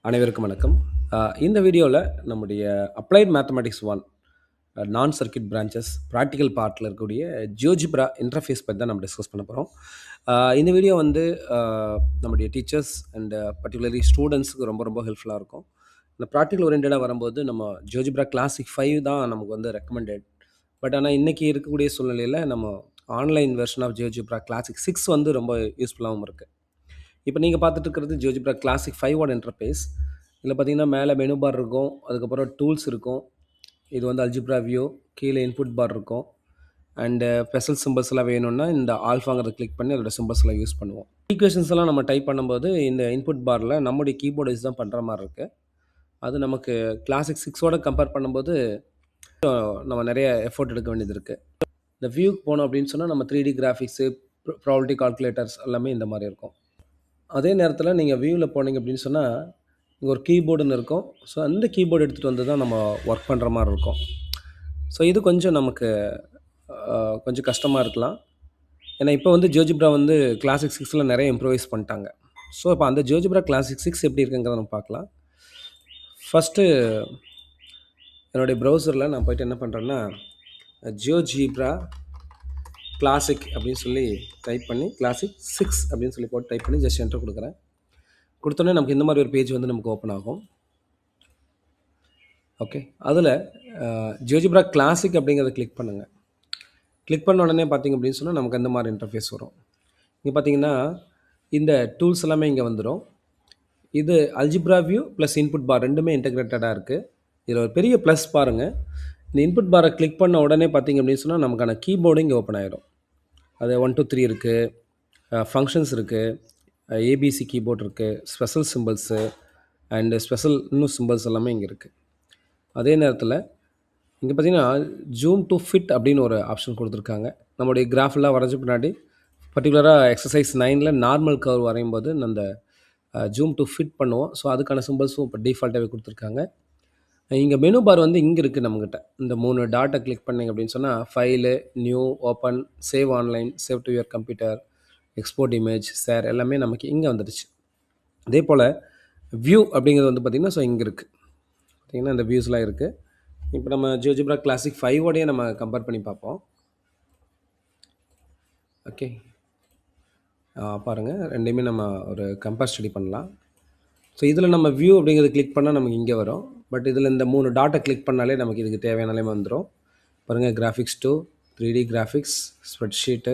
அனைவருக்கும் வணக்கம். இந்த வீடியோவில் நம்முடைய அப்ளைட் மேத்தமேட்டிக்ஸ் 1 நான் சர்க்யூட் பிரான்ச்சஸ் ப்ராக்டிக்கல் பார்ட்டில் இருக்கக்கூடிய ஜியோஜிப்ரா இன்டர்ஃபேஸ் பற்றி தான் நம்ம டிஸ்கஸ் பண்ண போகிறோம். இந்த வீடியோ வந்து நம்முடைய டீச்சர்ஸ் அண்ட் பர்டிகுலர்லி ஸ்டூடெண்ட்ஸுக்கு ரொம்ப ரொம்ப ஹெல்ப்ஃபுல்லாக இருக்கும். இந்த ப்ராக்டிக்கல் ஓரியன்டாக வரும்போது நம்ம ஜியோஜிப்ரா கிளாசிக் 5 தான் நமக்கு வந்து ரெக்கமெண்டட். பட் ஆனால் இன்றைக்கி இருக்கக்கூடிய சூழ்நிலையில் நம்ம online version of GeoGebra classic 6 வந்து ரொம்ப யூஸ்ஃபுல்லாகவும் இருக்குது. இப்போ நீங்கள் பார்த்துட்டு இருக்கிறது ஜியோஜிப்ரா கிளாசிக் 5 இன்டர்ஃபேஸ். இதில் பார்த்தீங்கன்னா மேலே மெனு பார் இருக்கும், அதுக்கப்புறம் டூல்ஸ் இருக்கும். இது வந்து அல்ஜிப்ரா வியூ, கீழே இன்புட் பார் இருக்கும். அண்டு ஸ்பெஷல் சிம்பிள்ஸ்லாம் வேணும்னா இந்த ஆல்ஃபாங்கிறத கிளிக் பண்ணி அதோட சிம்பிள்ஸ்லாம் யூஸ் பண்ணுவோம். ஈக்குவேஷன்ஸ் எல்லாம் நம்ம டைப் பண்ணும்போது இந்த இன்புட் பாரில் நம்முடைய கீபோர்டு யூஸ் தான் பண்ணுற மாதிரி இருக்குது. அது நமக்கு கிளாசிக் 6ஓட கம்பேர் பண்ணும்போது நம்ம நிறைய எஃபோர்ட் எடுக்க வேண்டியது இருக்குது. இந்த வியூக்கு போனோம் அப்படின்னு சொன்னால் நம்ம 3D கிராஃபிக்ஸு, ப்ராபபிலிட்டி கால்குலேட்டர்ஸ் எல்லாமே இந்த மாதிரி இருக்கும். அதே நேரத்தில் நீங்கள் வியூவில் போனீங்க அப்படின்னு சொன்னால் இங்கே ஒரு கீபோர்டுன்னு இருக்கும். ஸோ அந்த கீபோர்டு எடுத்துகிட்டு வந்து தான் நம்ம ஒர்க் பண்ணுற மாதிரி இருக்கும். ஸோ இது கொஞ்சம் நமக்கு கொஞ்சம் கஷ்டமாக இருக்கலாம். ஏன்னா இப்போ வந்து ஜியோஜிப்ரா வந்து கிளாசிக் 6 நிறைய இம்ப்ரூவைஸ் பண்ணிட்டாங்க. ஸோ இப்போ அந்த ஜியோஜிப்ரா கிளாசிக் 6 எப்படி இருக்குங்கிறத நம்ம பார்க்கலாம். ஃபஸ்ட்டு என்னுடைய ப்ரௌசரில் நான் போய்ட்டு என்ன பண்ணுறேன்னா ஜியோஜிப்ரா கிளாசிக் அப்படின்னு சொல்லி டைப் பண்ணி கிளாசிக் 6 அப்படின்னு சொல்லி போட்டு டைப் பண்ணி ஜஸ்ட் என்டர் கொடுக்குறேன். கொடுத்தோன்னே நமக்கு இந்த மாதிரி ஒரு பேஜ் வந்து நமக்கு ஓப்பன் ஆகும். ஓகே, அதில் ஜியோஜிப்ரா கிளாசிக் அப்படிங்கிறத கிளிக் பண்ணுங்கள். கிளிக் பண்ண உடனே பார்த்திங்க அப்படின்னு சொன்னால் நமக்கு அந்த மாதிரி இன்டர்ஃபேஸ் வரும். இங்கே பார்த்தீங்கன்னா இந்த டூல்ஸ் எல்லாமே இங்கே வந்துடும். இது algebra view plus input bar ரெண்டுமே இன்டெகிரேட்டடாக இருக்குது. இதில் ஒரு பெரிய ப்ளஸ் பாருங்கள், இந்த இன்புட் பாரை கிளிக் பண்ண உடனே பார்த்திங்க அப்படின்னு சொன்னால் நமக்கான கீபோர்டு இங்கே ஓப்பன் ஆகிடும். அது 1 2 3 இருக்குது, ஃபங்க்ஷன்ஸ் இருக்குது, ஏபிசி கீபோர்ட் இருக்குது, ஸ்பெஷல் சிம்பிள்ஸு அண்டு ஸ்பெஷல் இன்னும் சிம்பிள்ஸ் எல்லாமே இங்கே இருக்குது. அதே நேரத்தில் இங்கே பார்த்திங்கன்னா ஜூம் டு ஃபிட் அப்படின்னு ஒரு ஆப்ஷன் கொடுத்துருக்காங்க. நம்மளுடைய கிராஃபெல்லாம் வரைஞ்ச பின்னாடி பர்டிகுலராக எக்ஸசைஸ் 9 நார்மல் கர்வ் வரையும் போது அந்த ஜூம் டு ஃபிட் பண்ணுவோம். ஸோ அதுக்கான சிம்பிள்ஸும் இப்போ டிஃபால்ட்டாகவே கொடுத்துருக்காங்க. இங்கே மெனு பார் வந்து இங்கே இருக்குது நம்மக்கிட்ட. இந்த 3 டாட்டை கிளிக் பண்ணிங்க அப்படின்னு சொன்னால் file, new, open, save online, save to your computer, export image, share எல்லாமே நமக்கு இங்கே வந்துடுச்சு. அதே போல் வியூ அப்படிங்கிறது வந்து பார்த்திங்கன்னா ஸோ இங்கே இருக்குது. பார்த்திங்கன்னா இந்த வியூஸ்லாம் இருக்குது. இப்போ நம்ம ஜியோஜிப்ரா கிளாசிக் 5ஓடையே நம்ம கம்பேர் பண்ணி பார்ப்போம். ஓகே, பாருங்கள் ரெண்டையுமே நம்ம ஒரு கம்பேர் ஸ்டடி பண்ணலாம். ஸோ இதில் நம்ம வியூ அப்படிங்கிறது கிளிக் பண்ணால் நமக்கு இங்கே வரும். பட் இதில் இந்த 3 டாட்டை கிளிக் பண்ணாலே நமக்கு இதுக்கு தேவையானாலே வந்துடும். பாருங்கள் graphics 2, 3D graphics, spreadsheet,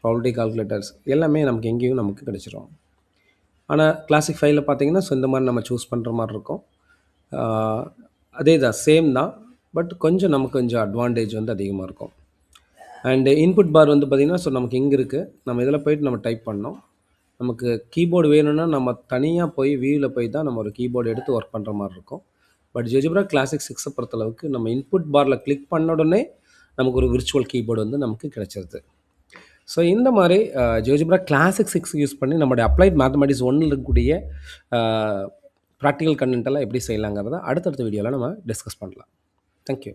probability calculators எல்லாமே நமக்கு எங்கேயும் நமக்கு கிடச்சிரும். ஆனால் கிளாசிக் 5ல் பார்த்தீங்கன்னா ஸோ இந்த மாதிரி நம்ம சூஸ் பண்ணுற மாதிரி இருக்கும். அதே தான், சேம் தான், பட் கொஞ்சம் நமக்கு கொஞ்சம் அட்வான்டேஜ் வந்து அதிகமாக இருக்கும். அண்டு இன்புட் பார் வந்து பார்த்திங்கன்னா ஸோ நமக்கு இங்கே இருக்குது. நம்ம இதில் போய்ட்டு நம்ம டைப் பண்ணோம். நமக்கு கீபோர்டு வேணும்னா நம்ம தனியாக போய் வியூவில் போய் தான் நம்ம ஒரு கீபோர்டு எடுத்து ஒர்க் பண்ணுற மாதிரி இருக்கும். பட் ஜியோஜிப்ரா கிளாசிக் 6 பொறுத்தளவுக்கு நம்ம இன்புட் பாரில் கிளிக் பண்ண உடனே நமக்கு ஒரு விர்ச்சுவல் கீபோர்டு வந்து நமக்கு கிடைச்சிருது. ஸோ இந்த மாதிரி ஜியோஜிப்ரா கிளாசிக் 6 யூஸ் பண்ணி நம்மளுடைய அப்ளைட் மேத்தமேட்டிக்ஸ் 1 இருக்கக்கூடிய ப்ராக்டிக்கல் கண்டென்ட்டெல்லாம் எப்படி செய்யலாங்கிறத அடுத்தடுத்த வீடியோவில் நம்ம டிஸ்கஸ் பண்ணலாம். தேங்க்யூ.